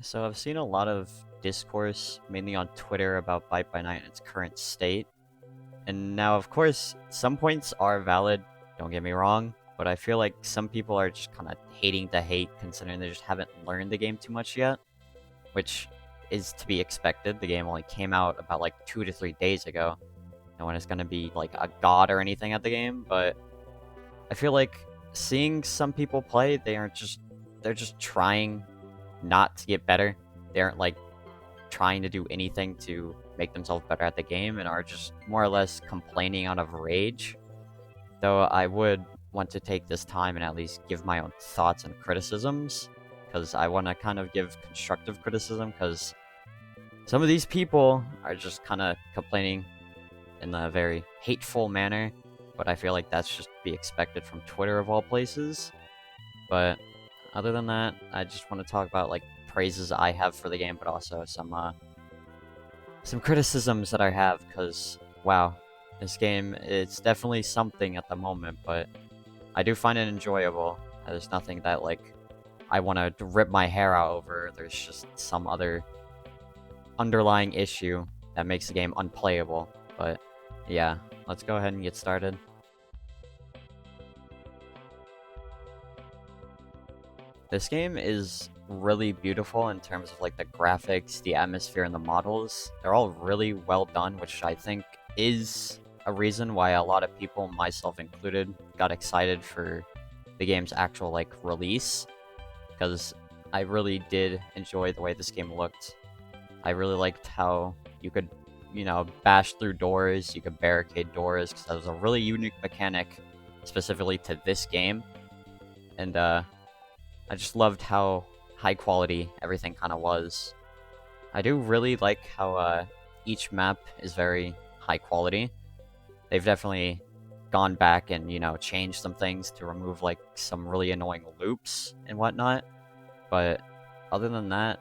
So I've seen a lot of discourse, mainly on Twitter, about Byte by Night in its current state. And now, of course, some points are valid, don't get me wrong, but I feel like some people are just kind of hating to hate, considering they just haven't learned the game too much yet, which is to be expected. The game only came out about like 2 to 3 days ago. No one is going to be like a god or anything at the game, but I feel like seeing some people play, they're just trying not to get better. They aren't like trying to do anything to make themselves better at the game and are just more or less complaining out of rage. Though I would want to take this time and at least give my own thoughts and criticisms, because I want to kind of give constructive criticism, because some of these people are just kind of complaining in a very hateful manner, but I feel like that's just to be expected from Twitter of all places. But other than that, I just want to talk about like praises I have for the game, but also some criticisms that I have, because wow, this game, it's definitely something at the moment, but I do find it enjoyable. There's nothing that like I want to rip my hair out over. There's just some other underlying issue that makes the game unplayable. But yeah, let's go ahead and get started. This game is really beautiful in terms of like the graphics, the atmosphere, and the models. They're all really well done, which I think is a reason why a lot of people, myself included, got excited for the game's actual like release, because I really did enjoy the way this game looked. I really liked how you could, bash through doors, you could barricade doors, because that was a really unique mechanic specifically to this game. And I just loved how high quality everything kind of was. I do really like how each map is very high quality. They've definitely gone back and, changed some things to remove like some really annoying loops and whatnot. But other than that,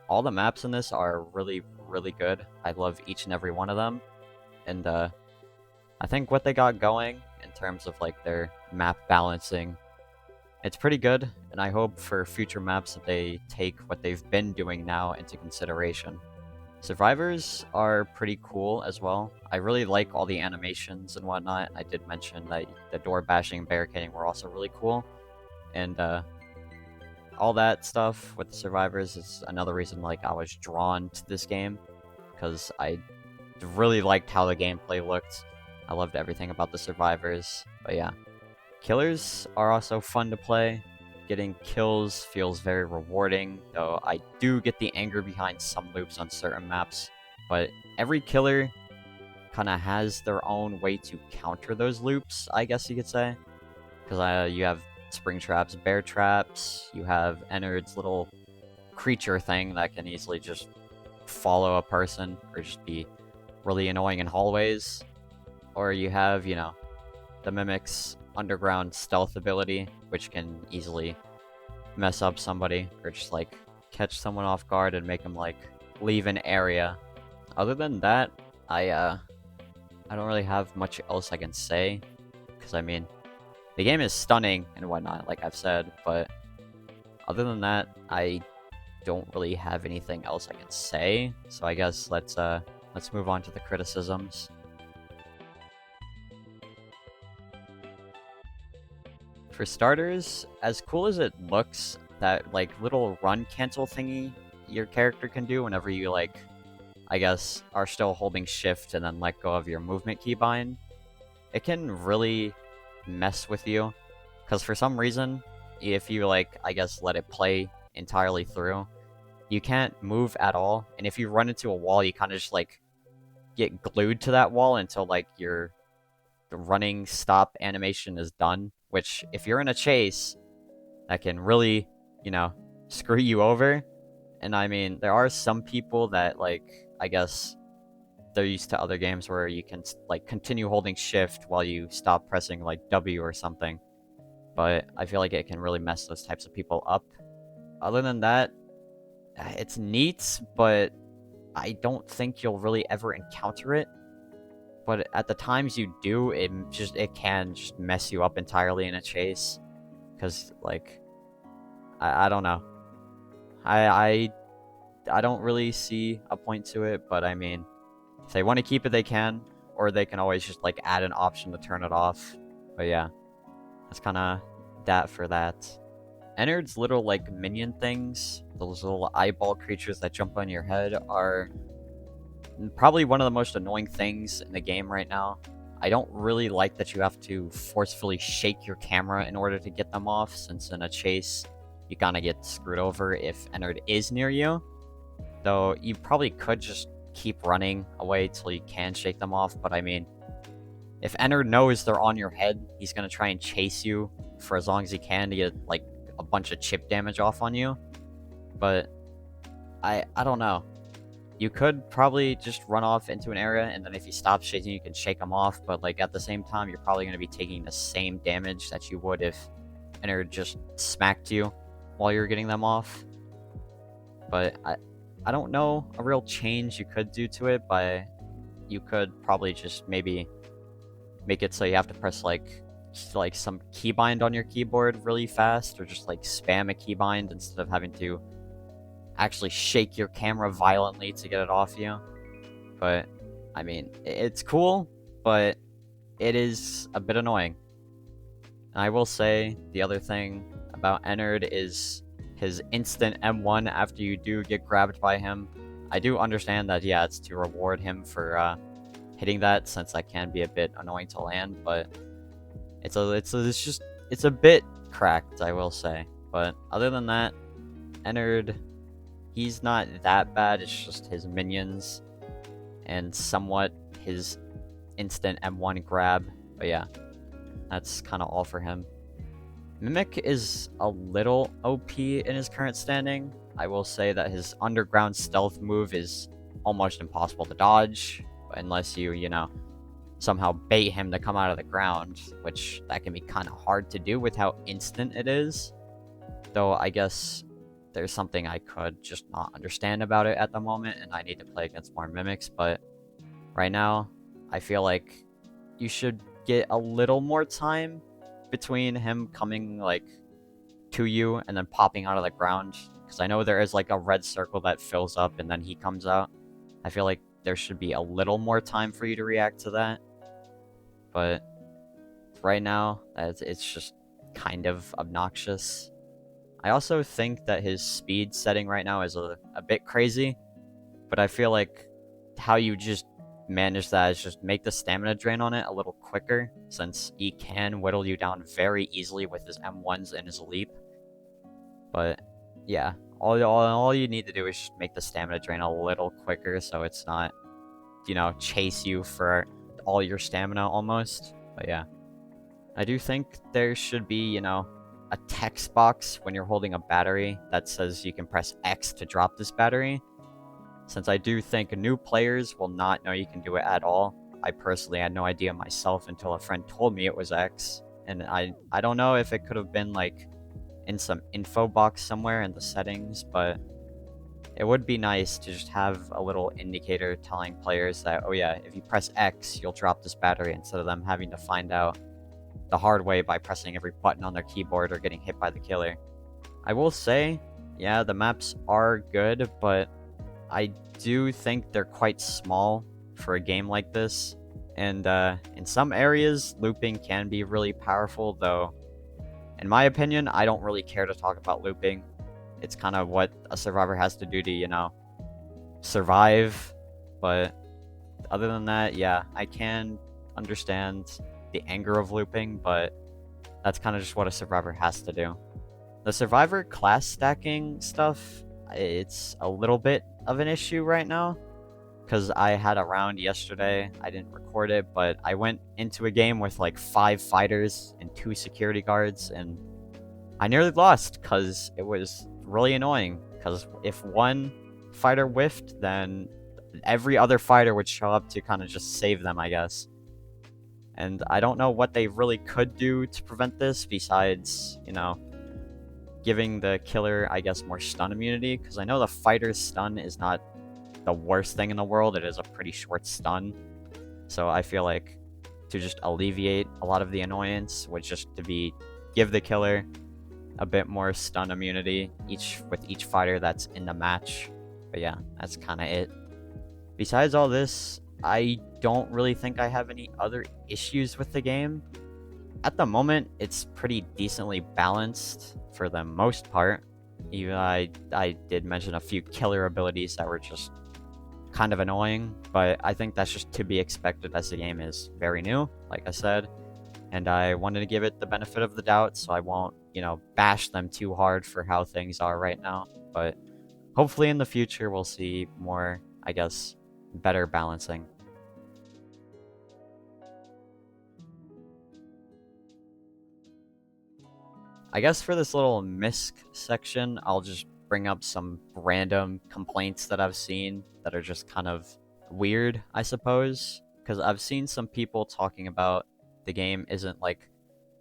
all the maps in this are really, really good. I love each and every one of them. And I think what they got going in terms of like their map balancing, it's pretty good, and I hope for future maps that they take what they've been doing now into consideration. Survivors are pretty cool as well. I really like all the animations and whatnot. I did mention that the door bashing and barricading were also really cool. And all that stuff with the survivors is another reason like I was drawn to this game, because I really liked how the gameplay looked. I loved everything about the survivors. But yeah. Killers are also fun to play. Getting kills feels very rewarding, though I do get the anger behind some loops on certain maps. But every killer kind of has their own way to counter those loops, I guess you could say. Because you have spring traps, bear traps, you have Ennard's little creature thing that can easily just follow a person or just be really annoying in hallways. Or you have, the Mimic's underground stealth ability, which can easily mess up somebody or just like catch someone off guard and make them like leave an area. Other than that, I don't really have much else I can say, because I mean the game is stunning and whatnot, like I've said, but other than that, I don't really have anything else I can say. So I guess let's move on to the criticisms. For starters, as cool as it looks, that like little run cancel thingy your character can do whenever you like, I guess, are still holding shift and then let go of your movement keybind, it can really mess with you. Because for some reason, if you like, I guess, let it play entirely through, you can't move at all. And if you run into a wall, you kind of just like get glued to that wall until like the running stop animation is done. Which, if you're in a chase, that can really, screw you over. And I mean, there are some people that, like, I guess they're used to other games where you can, like, continue holding shift while you stop pressing, like, W or something. But I feel like it can really mess those types of people up. Other than that, it's neat, but I don't think you'll really ever encounter it. But at the times you do, it can just mess you up entirely in a chase. Because, like, I don't know. I I don't really see a point to it, but I mean, if they want to keep it, they can, or they can always just like add an option to turn it off. But yeah, that's kind of that for that. Ennard's little like minion things, those little eyeball creatures that jump on your head, are probably one of the most annoying things in the game right now. I don't really like that you have to forcefully shake your camera in order to get them off, since in a chase, you kind of get screwed over if Ennard is near you. Though you probably could just keep running away till you can shake them off, but I mean, if Ennard knows they're on your head, he's going to try and chase you for as long as he can to get like a bunch of chip damage off on you. But I don't know. You could probably just run off into an area, and then if he stops shaking, you can shake him off, but like at the same time, you're probably going to be taking the same damage that you would if Ennard just smacked you while you're getting them off. But I don't know a real change you could do to it, but you could probably just maybe make it so you have to press like some keybind on your keyboard really fast, or just like spam a keybind instead of having to actually shake your camera violently to get it off you. But I mean, it's cool, but it is a bit annoying. And I will say the other thing about Ennard is his instant M1 after you do get grabbed by him. I do understand that, yeah, it's to reward him for hitting that, since that can be a bit annoying to land, but it's a bit cracked, I will say. But other than that, Ennard, he's not that bad. It's just his minions and somewhat his instant M1 grab. But yeah, that's kind of all for him. Mimic is a little OP in his current standing. I will say that his underground stealth move is almost impossible to dodge, unless you know, somehow bait him to come out of the ground, which that can be kind of hard to do with how instant it is. Though I guess there's something I could just not understand about it at the moment, and I need to play against more mimics, but right now, I feel like you should get a little more time between him coming like to you and then popping out of the ground, because I know there is like a red circle that fills up and then he comes out. I feel like there should be a little more time for you to react to that, but right now it's just kind of obnoxious. I also think that his speed setting right now is a bit crazy, but I feel like how you just manage that is just make the stamina drain on it a little quicker, since he can whittle you down very easily with his M1s and his leap. But yeah, all you need to do is just make the stamina drain a little quicker, so it's not, you know, chase you for all your stamina almost. But yeah, I do think there should be, you know, a text box when you're holding a battery that says you can press X to drop this battery, since I do think new players will not know you can do it at all. I personally had no idea myself until a friend told me it was X, and I don't know if it could have been like in some info box somewhere in the settings, but it would be nice to just have a little indicator telling players that, oh yeah, if you press X, you'll drop this battery, instead of them having to find out the hard way by pressing every button on their keyboard or getting hit by the killer. I will say, yeah, the maps are good, but I do think they're quite small for a game like this, and in some areas, looping can be really powerful, though in my opinion, I don't really care to talk about looping. It's kind of what a survivor has to do to, you know, survive, but other than that, yeah, I can understand the anger of looping, but that's kind of just what a survivor has to do. The survivor class stacking stuff, it's a little bit of an issue right now, because I had a round yesterday. I didn't record it, but I went into a game with like 5 fighters and 2 security guards, and I nearly lost because it was really annoying, because if one fighter whiffed, then every other fighter would show up to kind of just save them, I guess. And I don't know what they really could do to prevent this besides, you know, giving the killer, I guess, more stun immunity, because I know the fighter's stun is not the worst thing in the world. It is a pretty short stun, so I feel like to just alleviate a lot of the annoyance would just to be give the killer a bit more stun immunity with each fighter that's in the match. But But yeah, that's kind of it. Besides all this, I don't really think I have any other issues with the game. At the moment, it's pretty decently balanced for the most part. Even I did mention a few killer abilities that were just kind of annoying, but I think that's just to be expected as the game is very new, like I said, and I wanted to give it the benefit of the doubt, so I won't, bash them too hard for how things are right now. But hopefully in the future we'll see more, I guess, better balancing. I guess for this little misc section, I'll just bring up some random complaints that I've seen that are just kind of weird, I suppose. Because I've seen some people talking about the game isn't like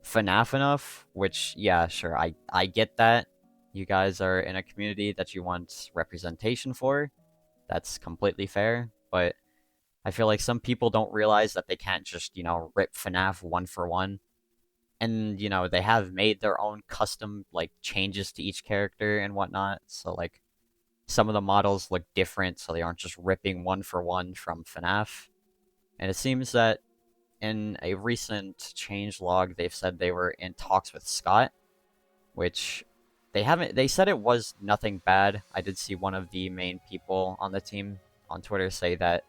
FNAF enough, which, yeah, sure, I get that. You guys are in a community that you want representation for. That's completely fair. But I feel like some people don't realize that they can't just, rip FNAF one for one. And they have made their own custom like changes to each character and whatnot, so like some of the models look different, so they aren't just ripping one for one from FNAF. And it seems that in a recent change log they've said they were in talks with Scott, which they said it was nothing bad. I did see one of the main people on the team on Twitter say that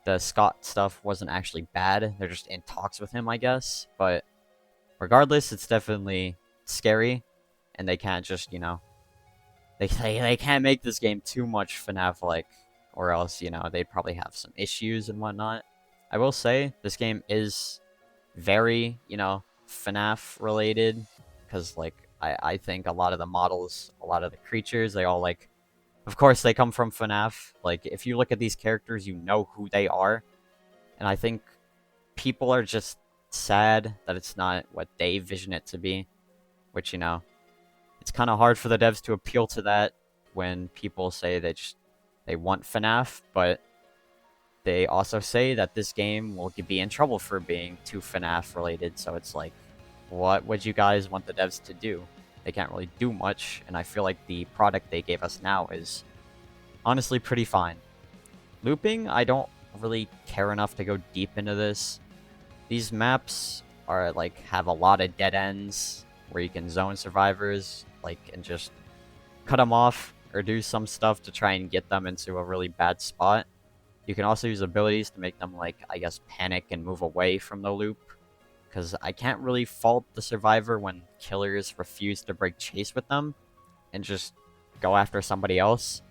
the Scott stuff wasn't actually bad, they're just in talks with him, I guess. But regardless, it's definitely scary, and they can't just, they can't make this game too much FNAF-like, or else, they'd probably have some issues and whatnot. I will say, this game is very, FNAF-related, because, like, I think a lot of the models, a lot of the creatures, they all, like, of course, they come from FNAF. Like, if you look at these characters, you know who they are, and I think people are just sad that it's not what they vision it to be, which, it's kind of hard for the devs to appeal to that when people say they want FNAF, but they also say that this game will be in trouble for being too FNAF related, so it's like, what would you guys want the devs to do? They can't really do much, and I feel like the product they gave us now is honestly pretty fine. Looping, I don't really care enough to go deep into this. These maps are like have a lot of dead ends where you can zone survivors, like, and just cut them off or do some stuff to try and get them into a really bad spot. You can also use abilities to make them, like, I guess, panic and move away from the loop, because I can't really fault the survivor when killers refuse to break chase with them and just go after somebody else.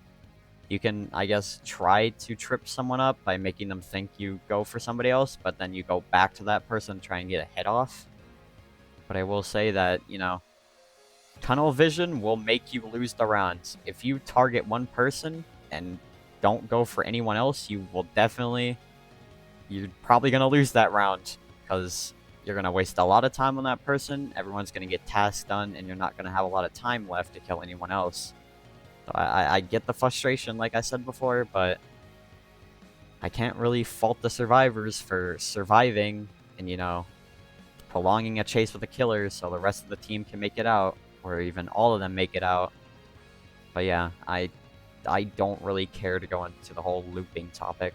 You can, I guess, try to trip someone up by making them think you go for somebody else, but then you go back to that person and try and get a hit off. But I will say that, tunnel vision will make you lose the rounds. If you target one person and don't go for anyone else, you're probably going to lose that round, because you're going to waste a lot of time on that person, everyone's going to get tasks done, and you're not going to have a lot of time left to kill anyone else. So I get the frustration, like I said before, but I can't really fault the survivors for surviving and, prolonging a chase with a killer so the rest of the team can make it out, or even all of them make it out. But yeah, I don't really care to go into the whole looping topic.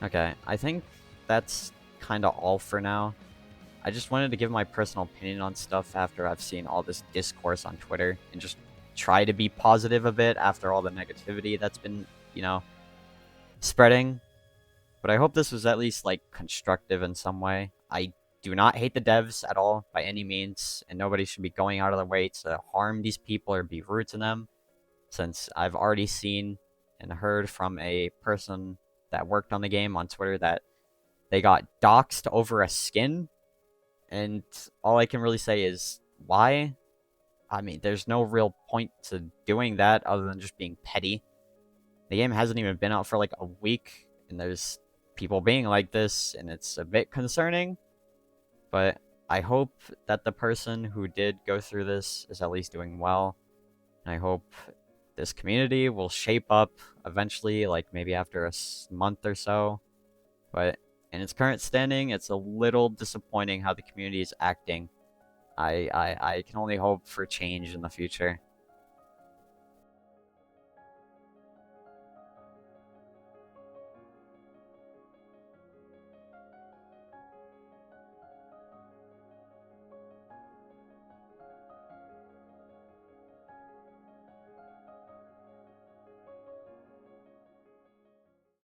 Okay, I think that's kind of all for now. I just wanted to give my personal opinion on stuff after I've seen all this discourse on Twitter, and just try to be positive a bit after all the negativity that's been, spreading. But I hope this was at least, like, constructive in some way. I do not hate the devs at all, by any means, and nobody should be going out of their way to harm these people or be rude to them, since I've already seen and heard from a person that worked on the game on Twitter that they got doxxed over a skin, and all I can really say is, why? I mean, there's no real point to doing that other than just being petty. The game hasn't even been out for like a week, and there's people being like this, and it's a bit concerning. But I hope that the person who did go through this is at least doing well. And I hope this community will shape up eventually, like maybe after a month or so. But in its current standing, it's a little disappointing how the community is acting. I can only hope for change in the future.